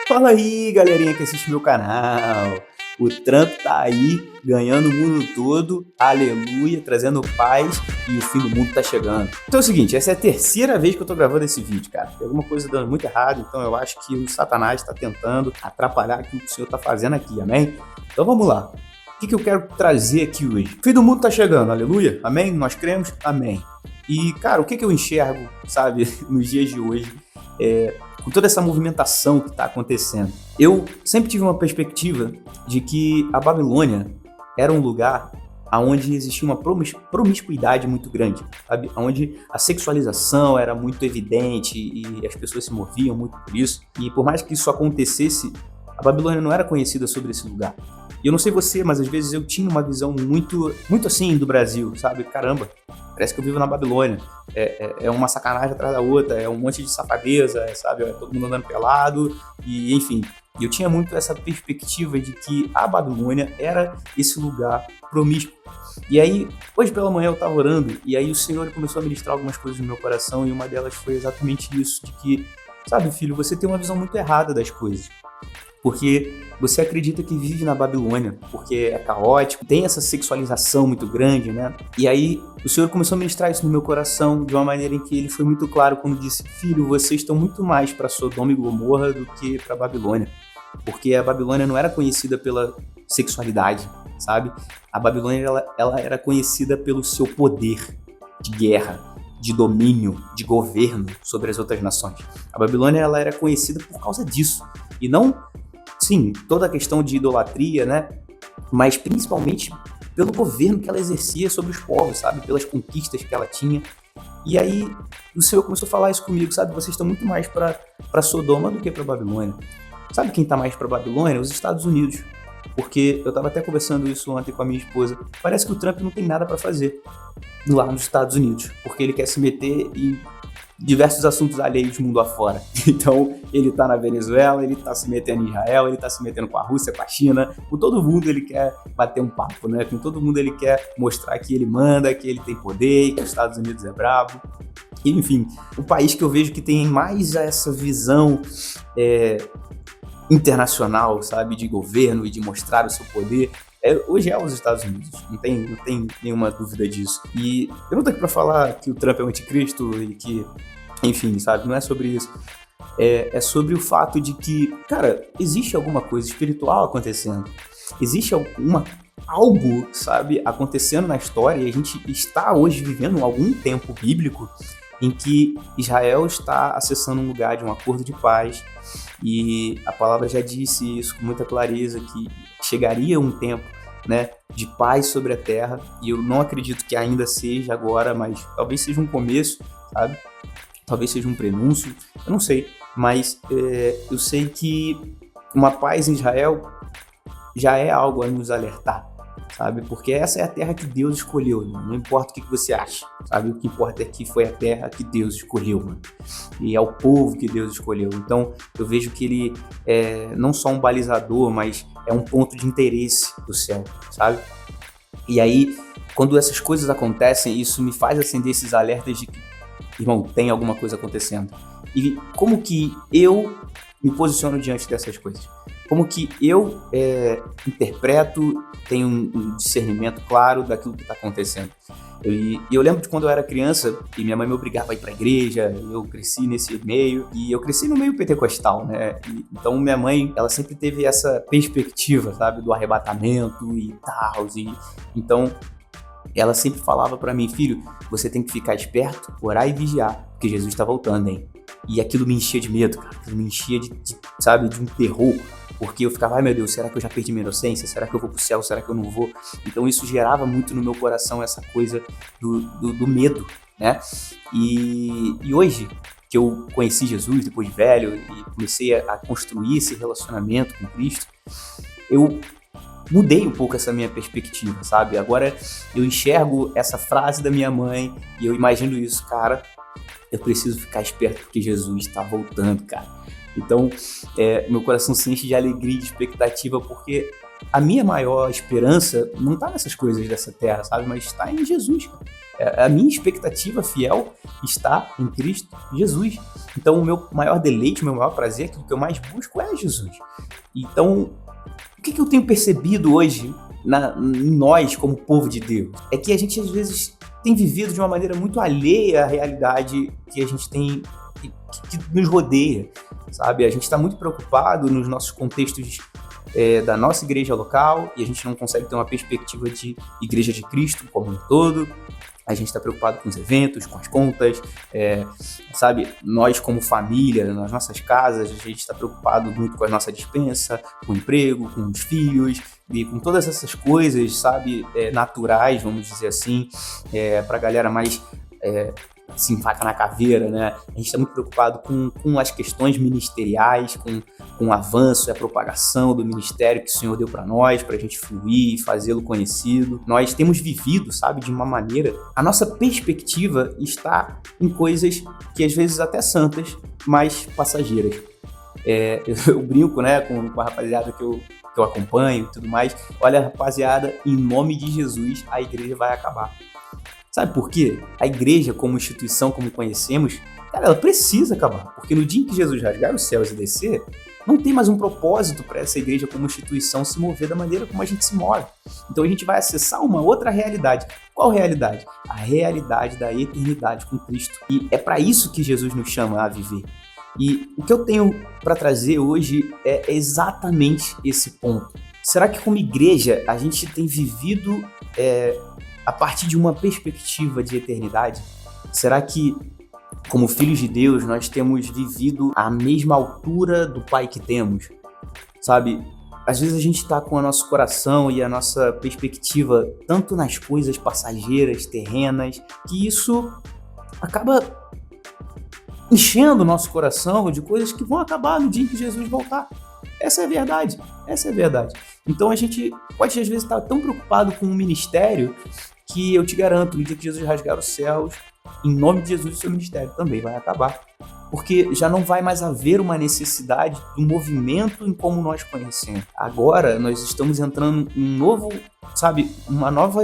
Fala aí, galerinha que assiste meu canal. O Trump tá aí, ganhando o mundo todo, aleluia, trazendo paz e o fim do mundo tá chegando. Então é o seguinte, essa é a terceira vez que eu tô gravando esse vídeo, cara. Tem alguma coisa dando muito errado, então eu acho que o Satanás tá tentando atrapalhar aquilo que o Senhor tá fazendo aqui, amém? Então vamos lá. O que eu quero trazer aqui hoje? O fim do mundo tá chegando, aleluia, amém? Nós cremos, amém. E, cara, o que eu enxergo, sabe, nos dias de hoje, com toda essa movimentação que está acontecendo. Eu sempre tive uma perspectiva de que a Babilônia era um lugar onde existia uma promiscuidade muito grande, sabe? Onde a sexualização era muito evidente e as pessoas se moviam muito por isso. E por mais que isso acontecesse, a Babilônia não era conhecida sobre esse lugar. E eu não sei você, mas às vezes eu tinha uma visão muito assim do Brasil, sabe? Caramba, parece que eu vivo na Babilônia. É uma sacanagem atrás da outra, é um monte de safadeza, sabe? É todo mundo andando pelado, e enfim. Eu tinha muito essa perspectiva de que a Babilônia era esse lugar promíscuo. E aí, hoje pela manhã eu estava orando, e aí o Senhor começou a ministrar algumas coisas no meu coração, e uma delas foi exatamente isso, de que, sabe, filho, você tem uma visão muito errada das coisas. Porque você acredita que vive na Babilônia, porque é caótico, tem essa sexualização muito grande, né? E aí o Senhor começou a ministrar isso no meu coração de uma maneira em que ele foi muito claro quando disse: filho, vocês estão muito mais para Sodoma e Gomorra do que para Babilônia. Porque a Babilônia não era conhecida pela sexualidade, sabe? A Babilônia ela era conhecida pelo seu poder de guerra, de domínio, de governo sobre as outras nações. A Babilônia ela era conhecida por causa disso. E não, sim, toda a questão de idolatria, né? Mas principalmente pelo governo que ela exercia sobre os povos, sabe? Pelas conquistas que ela tinha. E aí o Senhor começou a falar isso comigo, sabe? Vocês estão muito mais para Sodoma do que para Babilônia. Sabe quem está mais para Babilônia? Os Estados Unidos. Porque eu estava até conversando isso ontem com a minha esposa. Parece que o Trump não tem nada para fazer lá nos Estados Unidos, porque ele quer se meter em diversos assuntos alheios mundo afora. Então, ele tá na Venezuela, ele tá se metendo em Israel, ele tá se metendo com a Rússia, com a China, com todo mundo ele quer bater um papo, né? Com todo mundo ele quer mostrar que ele manda, que ele tem poder, que os Estados Unidos é brabo. Enfim, o país que eu vejo que tem mais essa visão internacional, sabe, de governo e de mostrar o seu poder, hoje é os Estados Unidos, não tem nenhuma dúvida disso. E eu não tô aqui pra falar que o Trump é um anticristo e que, enfim, sabe, não é sobre isso. É sobre o fato de que, cara, existe alguma coisa espiritual acontecendo. Existe algo, sabe, acontecendo na história, e a gente está hoje vivendo algum tempo bíblico em que Israel está acessando um lugar de um acordo de paz, e a palavra já disse isso com muita clareza, que chegaria um tempo, né, de paz sobre a terra, e eu não acredito que ainda seja agora, mas talvez seja um começo, sabe? Talvez seja um prenúncio, eu não sei, mas eu sei que uma paz em Israel já é algo a nos alertar, sabe? Porque essa é a terra que Deus escolheu, não importa o que você acha, sabe? O que importa é que foi a terra que Deus escolheu, mano. E é o povo que Deus escolheu. Então, eu vejo que ele é não só um balizador, mas é um ponto de interesse do céu, sabe? E aí, quando essas coisas acontecem, isso me faz acender esses alertas de que, irmão, tem alguma coisa acontecendo. E como que eu me posiciono diante dessas coisas? Como que eu interpreto, tenho um discernimento claro daquilo que está acontecendo. E eu lembro de quando eu era criança e minha mãe me obrigava a ir para a igreja, eu cresci nesse meio, e eu cresci no meio pentecostal, né? Então minha mãe, ela sempre teve essa perspectiva, sabe, do arrebatamento e tal, então ela sempre falava para mim: filho, você tem que ficar esperto, orar e vigiar, porque Jesus está voltando, hein? E aquilo me enchia de medo, cara, aquilo me enchia sabe, de um terror, porque eu ficava: ai meu Deus, será que eu já perdi minha inocência? Será que eu vou pro céu? Será que eu não vou? Então isso gerava muito no meu coração essa coisa do medo, né? E hoje, que eu conheci Jesus depois de velho e comecei a construir esse relacionamento com Cristo, eu mudei um pouco essa minha perspectiva, sabe? Agora eu enxergo essa frase da minha mãe e eu imagino isso: cara, eu preciso ficar esperto porque Jesus está voltando, cara. Então, meu coração se enche de alegria e de expectativa, porque a minha maior esperança não está nessas coisas dessa terra, sabe? Mas está em Jesus, cara. A minha expectativa fiel está em Cristo Jesus. Então o meu maior deleite, o meu maior prazer, aquilo que eu mais busco é Jesus. Então, o que eu tenho percebido hoje em nós como povo de Deus? É que a gente às vezes tem vivido de uma maneira muito alheia à realidade que a gente tem, que nos rodeia, sabe? A gente está muito preocupado nos nossos contextos da nossa igreja local, e a gente não consegue ter uma perspectiva de igreja de Cristo como um todo. A gente está preocupado com os eventos, com as contas, sabe? Nós como família, nas nossas casas, a gente está preocupado muito com a nossa despensa, com o emprego, com os filhos, e com todas essas coisas, sabe? Naturais, vamos dizer assim, para a galera mais... se empaca na caveira, né? A gente está muito preocupado com as questões ministeriais, com o avanço e a propagação do ministério que o Senhor deu para nós, para a gente fluir e fazê-lo conhecido. Nós temos vivido, sabe, de uma maneira... A nossa perspectiva está em coisas que às vezes até santas, mas passageiras. Eu brinco, né, com a rapaziada que eu acompanho e tudo mais. Olha, rapaziada, em nome de Jesus, a igreja vai acabar. Sabe por quê? A igreja, como instituição, como conhecemos, cara, ela precisa acabar. Porque no dia em que Jesus rasgar os céus e descer, não tem mais um propósito para essa igreja como instituição se mover da maneira como a gente se move. Então a gente vai acessar uma outra realidade. Qual realidade? A realidade da eternidade com Cristo. E é para isso que Jesus nos chama a viver. E o que eu tenho para trazer hoje é exatamente esse ponto. Será que como igreja a gente tem vivido a partir de uma perspectiva de eternidade? Será que, como filhos de Deus, nós temos vivido à mesma altura do Pai que temos? Sabe, às vezes a gente está com o nosso coração e a nossa perspectiva tanto nas coisas passageiras, terrenas, que isso acaba enchendo o nosso coração de coisas que vão acabar no dia em que Jesus voltar. Essa é a verdade, essa é a verdade. Então a gente pode às vezes estar tão preocupado com o ministério que eu te garanto, no dia que Jesus rasgar os céus, em nome de Jesus, o seu ministério também vai acabar. Porque já não vai mais haver uma necessidade de um movimento em como nós conhecemos. Agora nós estamos entrando em um novo, sabe, uma nova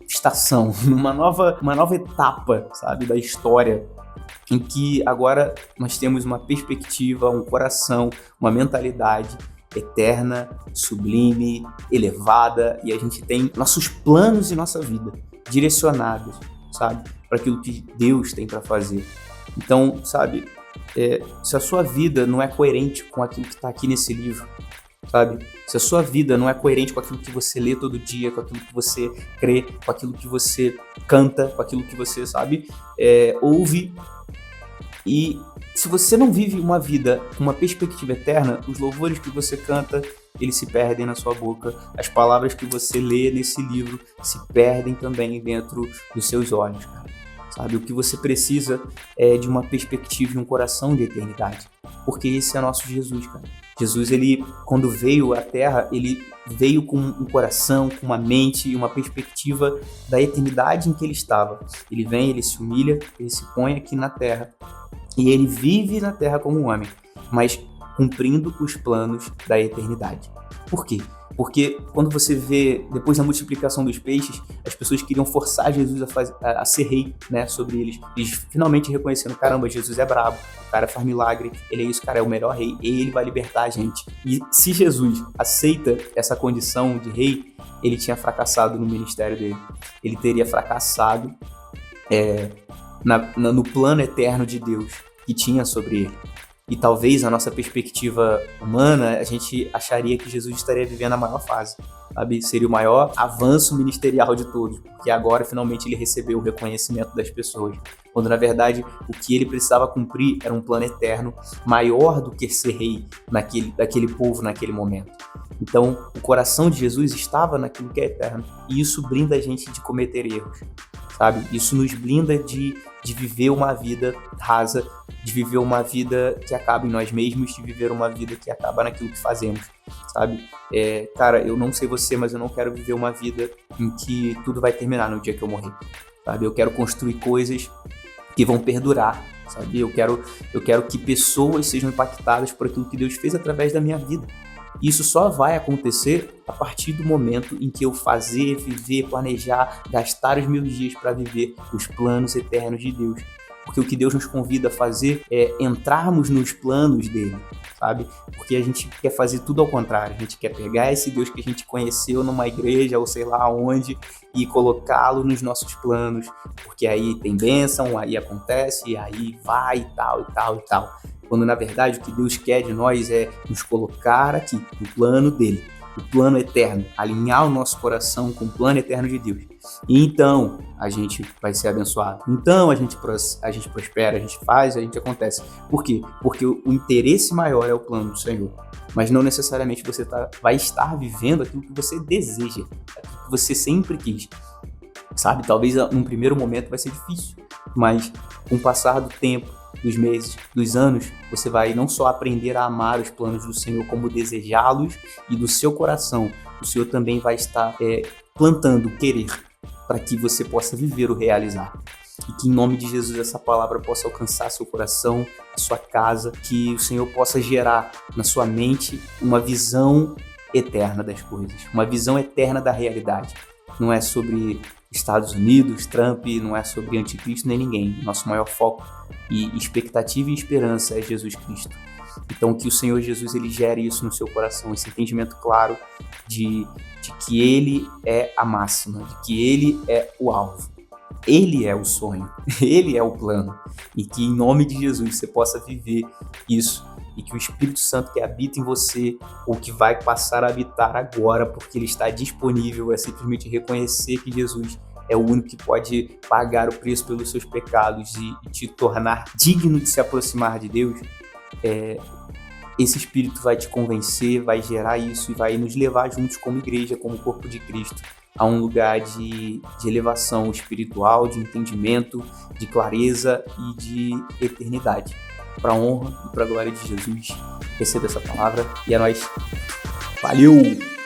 estação, uma nova etapa, sabe, da história, em que agora nós temos uma perspectiva, um coração, uma mentalidade eterna, sublime, elevada, e a gente tem nossos planos e nossa vida direcionados, sabe, para aquilo que Deus tem para fazer. Então, sabe, se a sua vida não é coerente com aquilo que está aqui nesse livro, sabe, se a sua vida não é coerente com aquilo que você lê todo dia, com aquilo que você crê, com aquilo que você canta, com aquilo que você, sabe, ouve, e se você não vive uma vida com uma perspectiva eterna, os louvores que você canta, eles se perdem na sua boca. As palavras que você lê nesse livro se perdem também dentro dos seus olhos, cara. Sabe? O que você precisa é de uma perspectiva e um coração de eternidade. Porque esse é nosso Jesus, cara. Jesus, ele, quando veio à Terra, ele veio com um coração, com uma mente e uma perspectiva da eternidade em que ele estava. Ele vem, ele se humilha, ele se põe aqui na Terra. E ele vive na Terra como um homem, mas cumprindo os planos da eternidade. Por quê? Porque quando você vê, depois da multiplicação dos peixes, as pessoas queriam forçar Jesus a ser rei, né, sobre eles. Eles finalmente reconhecendo, caramba, Jesus é brabo, o cara faz milagre, ele é isso, cara, é o melhor rei, e ele vai libertar a gente. E se Jesus aceita essa condição de rei, ele tinha fracassado no ministério dele. Ele teria fracassado no plano eterno de Deus que tinha sobre ele. E talvez a nossa perspectiva humana, a gente acharia que Jesus estaria vivendo a maior fase, sabe? Seria o maior avanço ministerial de todos, porque agora finalmente ele recebeu o reconhecimento das pessoas, quando na verdade o que ele precisava cumprir era um plano eterno maior do que ser rei daquele povo naquele momento. Então o coração de Jesus estava naquilo que é eterno, e isso blinda a gente de cometer erros, sabe? Isso nos blinda de viver uma vida rasa, de viver uma vida que acaba em nós mesmos, de viver uma vida que acaba naquilo que fazemos, sabe? Cara, eu não sei você, mas eu não quero viver uma vida em que tudo vai terminar no dia que eu morrer, sabe? Eu quero construir coisas que vão perdurar, sabe? Eu quero que pessoas sejam impactadas por aquilo que Deus fez através da minha vida. Isso só vai acontecer a partir do momento em que eu fazer, viver, planejar, gastar os meus dias para viver os planos eternos de Deus. Porque o que Deus nos convida a fazer é entrarmos nos planos dele, sabe? Porque a gente quer fazer tudo ao contrário. A gente quer pegar esse Deus que a gente conheceu numa igreja ou sei lá onde e colocá-lo nos nossos planos. Porque aí tem bênção, aí acontece, aí vai e tal, e tal, e tal. Quando na verdade o que Deus quer de nós é nos colocar aqui, no plano dele. O plano eterno, alinhar o nosso coração com o plano eterno de Deus. E então a gente vai ser abençoado. Então a gente prospera, a gente faz, a gente acontece. Por quê? Porque o interesse maior é o plano do Senhor. Mas não necessariamente você vai estar vivendo aquilo que você deseja, aquilo que você sempre quis. Sabe? Talvez num primeiro momento vai ser difícil, mas com o passar do tempo, dos meses, dos anos, você vai não só aprender a amar os planos do Senhor, como desejá-los, e do seu coração o Senhor também vai estar plantando o querer para que você possa viver o realizar. E que em nome de Jesus essa palavra possa alcançar seu coração, a sua casa, que o Senhor possa gerar na sua mente uma visão eterna das coisas, uma visão eterna da realidade. Não é sobre Estados Unidos, Trump, não é sobre anticristo nem ninguém. Nosso maior foco e expectativa e esperança é Jesus Cristo. Então que o Senhor Jesus ele gere isso no seu coração, esse entendimento claro de que Ele é a máxima, de que Ele é o alvo. Ele é o sonho, Ele é o plano. E que em nome de Jesus você possa viver isso. E que o Espírito Santo que habita em você, ou que vai passar a habitar agora, porque ele está disponível, é simplesmente reconhecer que Jesus é o único que pode pagar o preço pelos seus pecados e te tornar digno de se aproximar de Deus. Esse Espírito vai te convencer, vai gerar isso e vai nos levar juntos como igreja, como corpo de Cristo, a um lugar de elevação espiritual, de entendimento, de clareza e de eternidade. Para a honra e para a glória de Jesus, receba essa palavra e é nóis. Valeu!